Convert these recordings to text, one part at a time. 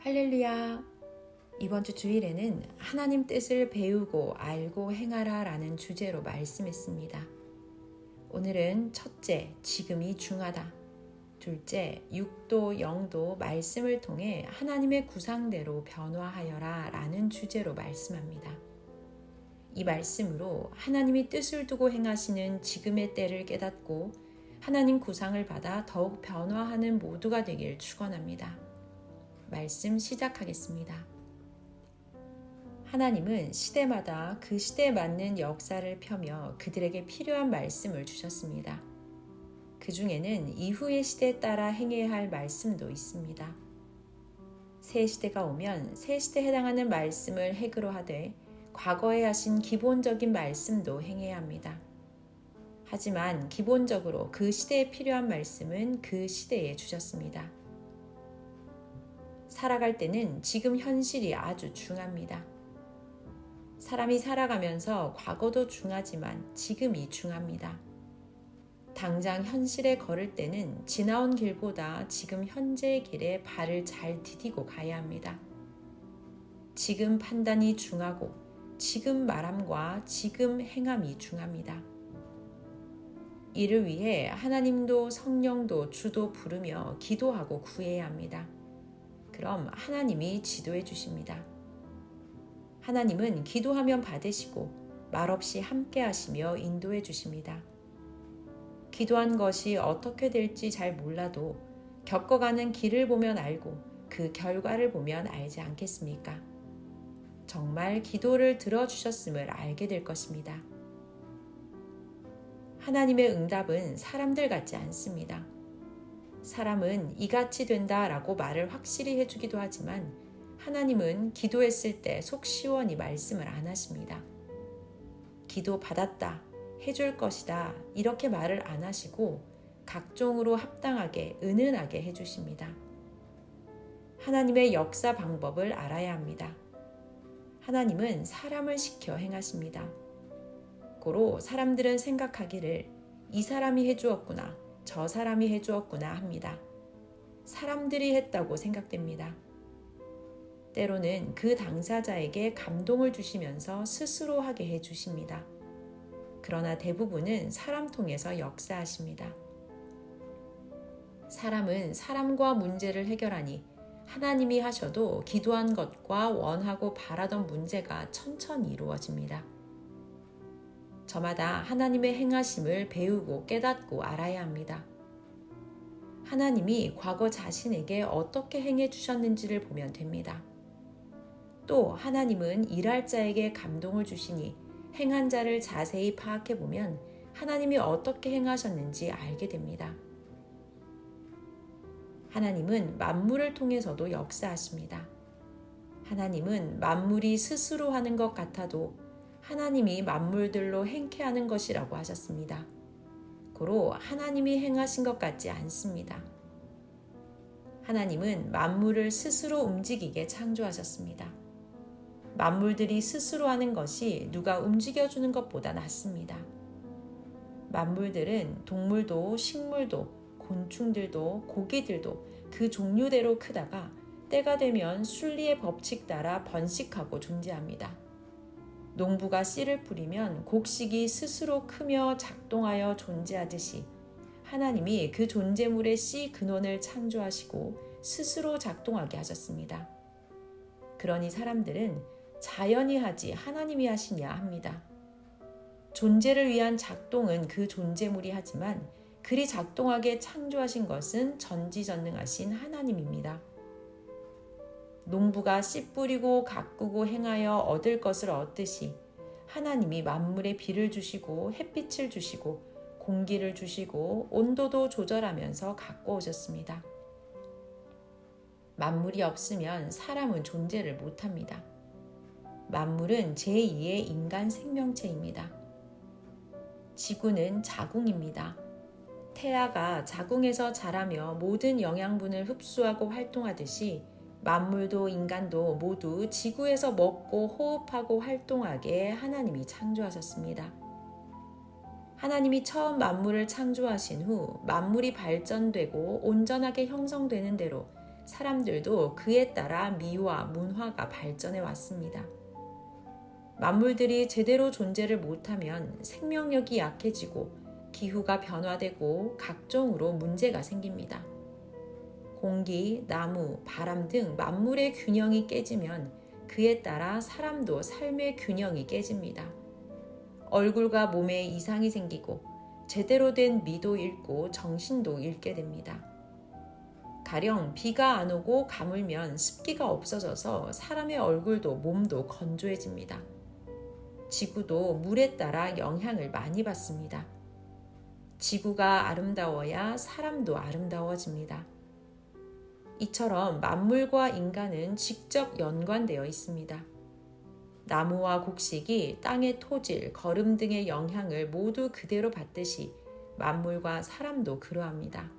할렐루야! 이번 주 주일에는 하나님 뜻을 배우고 알고 행하라 라는 주제로 말씀했습니다. 오늘은 첫째, 지금이 중하다. 둘째, 육도, 영도 말씀을 통해 하나님의 구상대로 변화하여라 라는 주제로 말씀합니다. 이 말씀으로 하나님이 뜻을 두고 행하시는 지금의 때를 깨닫고 하나님 구상을 받아 더욱 변화하는 모두가 되길 축원합니다. 말씀 시작하겠습니다. 하나님은 시대마다 그 시대에 맞는 역사를 펴며 그들에게 필요한 말씀을 주셨습니다. 그 중에는 이후의 시대에 따라 행해야 할 말씀도 있습니다. 새 시대가 오면 새 시대에 해당하는 말씀을 핵으로 하되 과거에 하신 기본적인 말씀도 행해야 합니다. 하지만 기본적으로 그 시대에 필요한 말씀은 그 시대에 주셨습니다. 살아갈 때는 지금 현실이 아주 중요합니다. 사람이 살아가면서 과거도 중요하지만 지금이 중요합니다. 당장 현실에 걸을 때는 지나온 길보다 지금 현재의 길에 발을 잘 디디고 가야 합니다. 지금 판단이 중요하고 지금 말함과 지금 행함이 중요합니다. 이를 위해 하나님도 성령도 주도 부르며 기도하고 구해야 합니다. 그럼 하나님이 지도해 주십니다. 하나님은 기도하면 받으시고 말없이 함께 하시며 인도해 주십니다. 기도한 것이 어떻게 될지 잘 몰라도 겪어가는 길을 보면 알고 그 결과를 보면 알지 않겠습니까? 정말 기도를 들어주셨음을 알게 될 것입니다. 하나님의 응답은 사람들 같지 않습니다. 사람은 이같이 된다라고 말을 확실히 해주기도 하지만 하나님은 기도했을 때 속 시원히 말씀을 안 하십니다. 기도 받았다, 해줄 것이다 이렇게 말을 안 하시고 각종으로 합당하게 은은하게 해주십니다. 하나님의 역사 방법을 알아야 합니다. 하나님은 사람을 시켜 행하십니다. 고로 사람들은 생각하기를 이 사람이 해주었구나, 저 사람이 해주었구나 합니다. 사람들이 했다고 생각됩니다. 때로는 그 당사자에게 감동을 주시면서 스스로 하게 해주십니다. 그러나 대부분은 사람 통해서 역사하십니다. 사람은 사람과 문제를 해결하니 하나님이 하셔도 기도한 것과 원하고 바라던 문제가 천천히 이루어집니다. 저마다 하나님의 행하심을 배우고 깨닫고 알아야 합니다. 하나님이 과거 자신에게 어떻게 행해 주셨는지를 보면 됩니다. 또 하나님은 일할 자에게 감동을 주시니 행한 자를 자세히 파악해 보면 하나님이 어떻게 행하셨는지 알게 됩니다. 하나님은 만물을 통해서도 역사하십니다. 하나님은 만물이 스스로 하는 것 같아도 하나님이 만물들로 행케하는 것이라고 하셨습니다. 고로 하나님이 행하신 것 같지 않습니다. 하나님은 만물을 스스로 움직이게 창조하셨습니다. 만물들이 스스로 하는 것이 누가 움직여주는 것보다 낫습니다. 만물들은 동물도 식물도 곤충들도 고기들도 그 종류대로 크다가 때가 되면 순리의 법칙 따라 번식하고 존재합니다. 농부가 씨를 뿌리면 곡식이 스스로 크며 작동하여 존재하듯이 하나님이 그 존재물의 씨 근원을 창조하시고 스스로 작동하게 하셨습니다. 그러니 사람들은 자연이 하지 하나님이 하시냐 합니다. 존재를 위한 작동은 그 존재물이 하지만 그리 작동하게 창조하신 것은 전지전능하신 하나님입니다. 농부가 씨 뿌리고 가꾸고 행하여 얻을 것을 얻듯이 하나님이 만물에 비를 주시고 햇빛을 주시고 공기를 주시고 온도도 조절하면서 가꿔 오셨습니다. 만물이 없으면 사람은 존재를 못합니다. 만물은 제2의 인간 생명체입니다. 지구는 자궁입니다. 태아가 자궁에서 자라며 모든 영양분을 흡수하고 활동하듯이 만물도 인간도 모두 지구에서 먹고 호흡하고 활동하게 하나님이 창조하셨습니다. 하나님이 처음 만물을 창조하신 후 만물이 발전되고 온전하게 형성되는 대로 사람들도 그에 따라 미와 문화가 발전해 왔습니다. 만물들이 제대로 존재를 못하면 생명력이 약해지고 기후가 변화되고 각종으로 문제가 생깁니다. 공기, 나무, 바람 등 만물의 균형이 깨지면 그에 따라 사람도 삶의 균형이 깨집니다. 얼굴과 몸에 이상이 생기고 제대로 된 미도 잃고 정신도 잃게 됩니다. 가령 비가 안 오고 가물면 습기가 없어져서 사람의 얼굴도 몸도 건조해집니다. 지구도 물에 따라 영향을 많이 받습니다. 지구가 아름다워야 사람도 아름다워집니다. 이처럼 만물과 인간은 직접 연관되어 있습니다. 나무와 곡식이 땅의 토질, 거름 등의 영향을 모두 그대로 받듯이 만물과 사람도 그러합니다.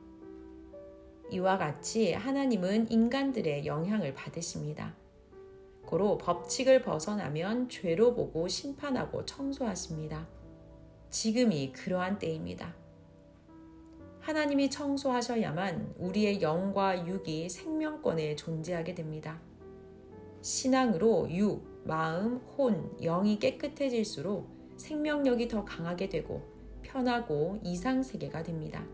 이와 같이 하나님은 인간들의 영향을 받으십니다. 고로 법칙을 벗어나면 죄로 보고 심판하고 청소하십니다. 지금이 그러한 때입니다. 하나님이 청소하셔야만 우리의 영과 육이 생명권에 존재하게 됩니다. 신앙으로 육, 마음, 혼, 영이 깨끗해질수록 생명력이 더 강하게 되고 편하고 이상세계가 됩니다.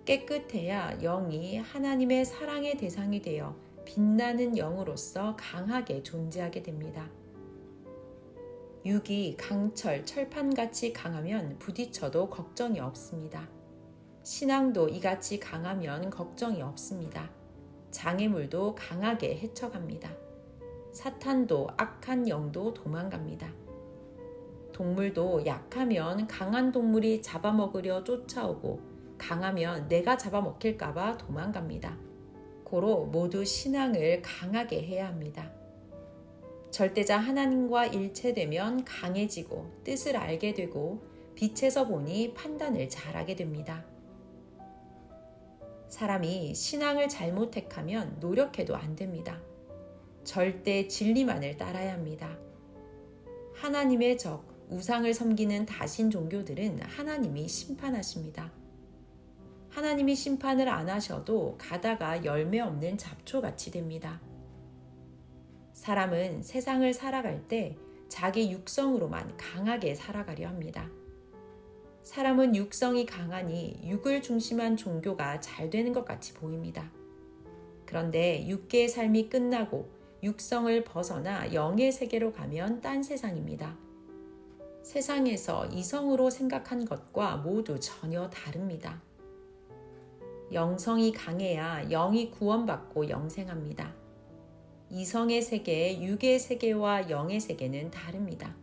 깨끗해야 영이 하나님의 사랑의 대상이 되어 빛나는 영으로서 강하게 존재하게 됩니다. 육이 강철, 철판같이 강하면 부딪혀도 걱정이 없습니다. 신앙도 이같이 강하면 걱정이 없습니다. 장애물도 강하게 헤쳐갑니다. 사탄도 악한 영도 도망갑니다. 동물도 약하면 강한 동물이 잡아먹으려 쫓아오고 강하면 내가 잡아먹힐까봐 도망갑니다. 고로 모두 신앙을 강하게 해야 합니다. 절대자 하나님과 일체되면 강해지고 뜻을 알게 되고 빛에서 보니 판단을 잘하게 됩니다. 사람이 신앙을 잘못 택하면 노력해도 안 됩니다. 절대 진리만을 따라야 합니다. 하나님의 적, 우상을 섬기는 다신 종교들은 하나님이 심판하십니다. 하나님이 심판을 안 하셔도 가다가 열매 없는 잡초같이 됩니다. 사람은 세상을 살아갈 때 자기 육성으로만 강하게 살아가려 합니다. 사람은 육성이 강하니 육을 중심한 종교가 잘 되는 것 같이 보입니다. 그런데 육계의 삶이 끝나고 육성을 벗어나 영의 세계로 가면 딴 세상입니다. 세상에서 이성으로 생각한 것과 모두 전혀 다릅니다. 영성이 강해야 영이 구원받고 영생합니다. 이성의 세계, 육의 세계와 영의 세계는 다릅니다.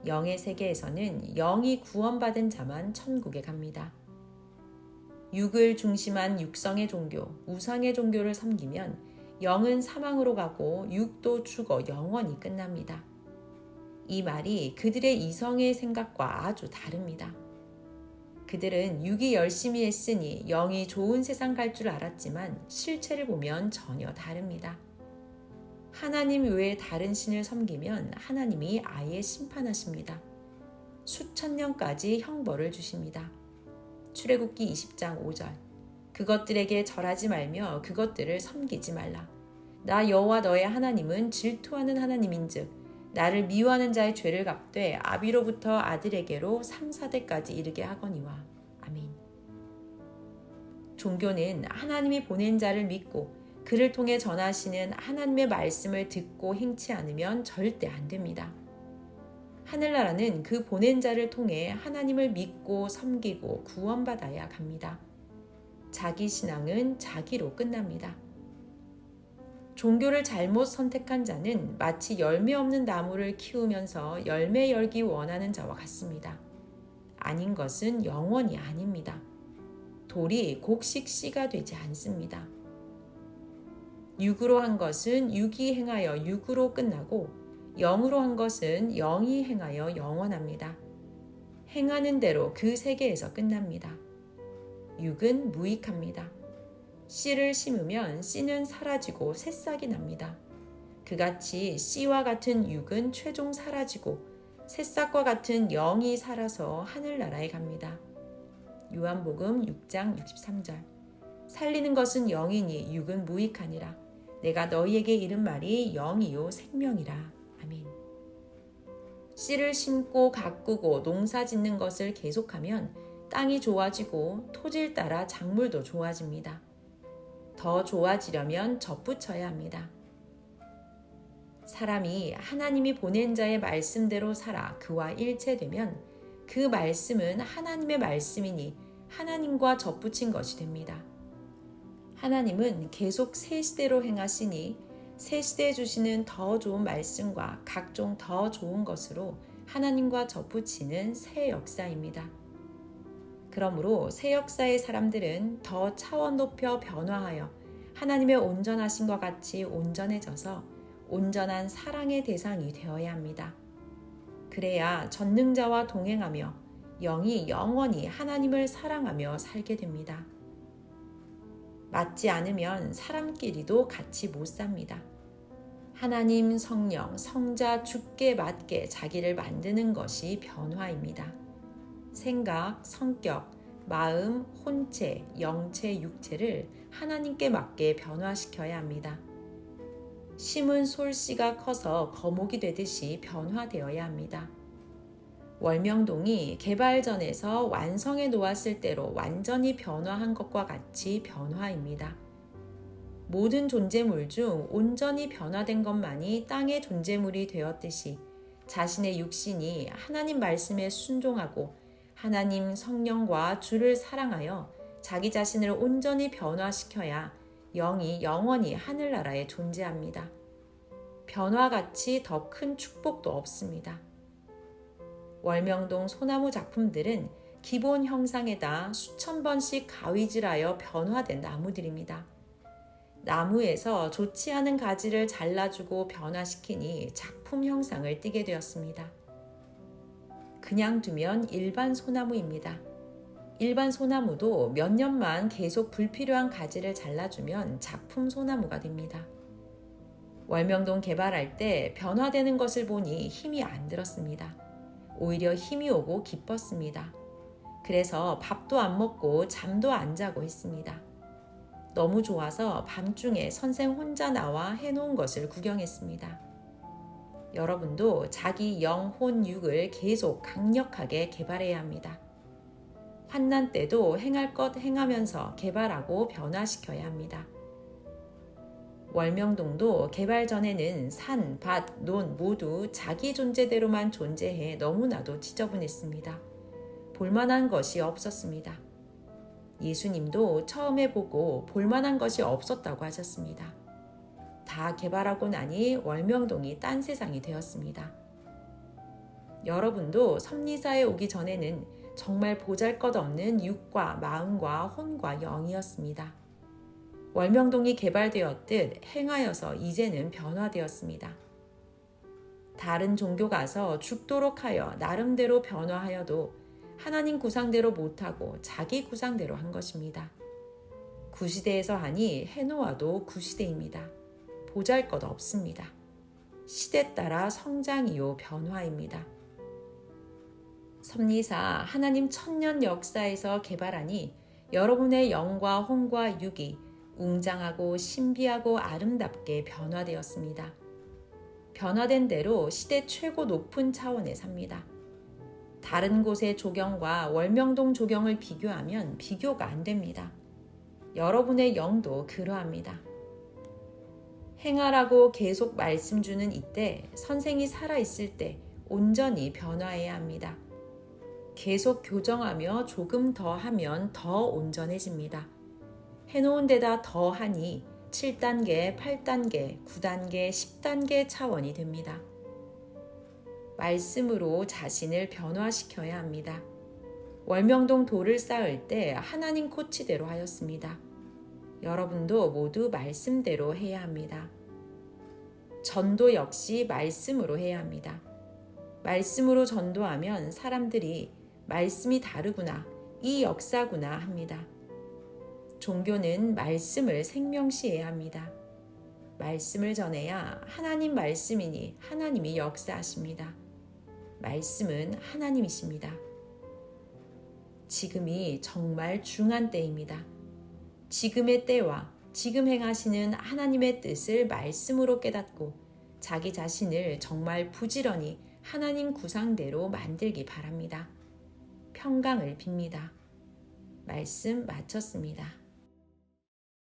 영의 세계에서는 영이 구원받은 자만 천국에 갑니다. 육을 중심한 육성의 종교, 우상의 종교를 섬기면 영은 사망으로 가고 육도 죽어 영원히 끝납니다. 이 말이 그들의 이성의 생각과 아주 다릅니다. 그들은 육이 열심히 했으니 영이 좋은 세상 갈 줄 알았지만 실체를 보면 전혀 다릅니다. 하나님 외에 다른 신을 섬기면 하나님이 아예 심판하십니다. 수천 년까지 형벌을 주십니다. 출애굽기 20장 5절. 그것들에게 절하지 말며 그것들을 섬기지 말라. 나 여호와 너의 하나님은 질투하는 하나님인즉 나를 미워하는 자의 죄를 갚되 아비로부터 아들에게로 3, 4대까지 이르게 하거니와. 아멘. 종교는 하나님이 보낸 자를 믿고 그를 통해 전하시는 하나님의 말씀을 듣고 행치 않으면 절대 안 됩니다. 하늘나라는 그 보낸 자를 통해 하나님을 믿고 섬기고 구원받아야 갑니다. 자기 신앙은 자기로 끝납니다. 종교를 잘못 선택한 자는 마치 열매 없는 나무를 키우면서 열매 열기 원하는 자와 같습니다. 아닌 것은 영원히 아닙니다. 돌이 곡식 씨가 되지 않습니다. 육으로 한 것은 육이 행하여 육으로 끝나고 영으로 한 것은 영이 행하여 영원합니다. 행하는 대로 그 세계에서 끝납니다. 육은 무익합니다. 씨를 심으면 씨는 사라지고 새싹이 납니다. 그같이 씨와 같은 육은 최종 사라지고 새싹과 같은 영이 살아서 하늘나라에 갑니다. 요한복음 6장 63절. 살리는 것은 영이니 육은 무익하니라. 내가 너희에게 이른 말이 영이요 생명이라. 아멘. 씨를 심고 가꾸고 농사 짓는 것을 계속하면 땅이 좋아지고 토지를 따라 작물도 좋아집니다. 더 좋아지려면 접붙여야 합니다. 사람이 하나님이 보낸 자의 말씀대로 살아 그와 일체되면 그 말씀은 하나님의 말씀이니 하나님과 접붙인 것이 됩니다. 하나님은 계속 새 시대로 행하시니 새 시대에 주시는 더 좋은 말씀과 각종 더 좋은 것으로 하나님과 접붙이는 새 역사입니다. 그러므로 새 역사의 사람들은 더 차원 높여 변화하여 하나님의 온전하심과 같이 온전해져서 온전한 사랑의 대상이 되어야 합니다. 그래야 전능자와 동행하며 영이 영원히 하나님을 사랑하며 살게 됩니다. 맞지 않으면 사람끼리도 같이 못 삽니다. 하나님, 성령, 성자, 주께 맞게 자기를 만드는 것이 변화입니다. 생각, 성격, 마음, 혼체, 영체, 육체를 하나님께 맞게 변화시켜야 합니다. 심은 솔씨가 커서 거목이 되듯이 변화되어야 합니다. 월명동이 개발전에서 완성해 놓았을 때로 완전히 변화한 것과 같이 변화입니다. 모든 존재물 중 온전히 변화된 것만이 땅의 존재물이 되었듯이 자신의 육신이 하나님 말씀에 순종하고 하나님 성령과 주를 사랑하여 자기 자신을 온전히 변화시켜야 영이 영원히 하늘나라에 존재합니다. 변화같이 더 큰 축복도 없습니다. 월명동 소나무 작품들은 기본 형상에다 수천 번씩 가위질하여 변화된 나무들입니다. 나무에서 좋지 않은 가지를 잘라주고 변화시키니 작품 형상을 띠게 되었습니다. 그냥 두면 일반 소나무입니다. 일반 소나무도 몇 년만 계속 불필요한 가지를 잘라주면 작품 소나무가 됩니다. 월명동 개발할 때 변화되는 것을 보니 힘이 안 들었습니다. 오히려 힘이 오고 기뻤습니다. 그래서 밥도 안 먹고 잠도 안 자고 했습니다. 너무 좋아서 밤중에 선생 혼자 나와 해놓은 것을 구경했습니다. 여러분도 자기 영, 혼, 육을 계속 강력하게 개발해야 합니다. 환난 때도 행할 것 행하면서 개발하고 변화시켜야 합니다. 월명동도 개발 전에는 산, 밭, 논 모두 자기 존재대로만 존재해 너무나도 지저분했습니다. 볼만한 것이 없었습니다. 예수님도 처음에 보고 볼만한 것이 없었다고 하셨습니다. 다 개발하고 나니 월명동이 딴 세상이 되었습니다. 여러분도 섭리사에 오기 전에는 정말 보잘것없는 육과 마음과 혼과 영이었습니다. 월명동이 개발되었듯 행하여서 이제는 변화되었습니다. 다른 종교 가서 죽도록 하여 나름대로 변화하여도 하나님 구상대로 못하고 자기 구상대로 한 것입니다. 구시대에서 하니 해놓아도 구시대입니다. 보잘것 없습니다. 시대 따라 성장이요 변화입니다. 섭리사 하나님 천년 역사에서 개발하니 여러분의 영과 혼과 육이 웅장하고 신비하고 아름답게 변화되었습니다. 변화된 대로 시대 최고 높은 차원에 삽니다. 다른 곳의 조경과 월명동 조경을 비교하면 비교가 안 됩니다. 여러분의 영도 그러합니다. 행하라고 계속 말씀 주는 이때 선생이 살아있을 때 온전히 변화해야 합니다. 계속 교정하며 조금 더 하면 더 온전해집니다. 해놓은 데다 더 하니 7단계, 8단계, 9단계, 10단계 차원이 됩니다. 말씀으로 자신을 변화시켜야 합니다. 월명동 돌을 쌓을 때 하나님 코치대로 하였습니다. 여러분도 모두 말씀대로 해야 합니다. 전도 역시 말씀으로 해야 합니다. 말씀으로 전도하면 사람들이 말씀이 다르구나, 이 역사구나 합니다. 종교는 말씀을 생명시해야 합니다. 말씀을 전해야 하나님 말씀이니 하나님이 역사하십니다. 말씀은 하나님이십니다. 지금이 정말 중한 때입니다. 지금의 때와 지금 행하시는 하나님의 뜻을 말씀으로 깨닫고 자기 자신을 정말 부지런히 하나님 구상대로 만들기 바랍니다. 평강을 빕니다. 말씀 마쳤습니다.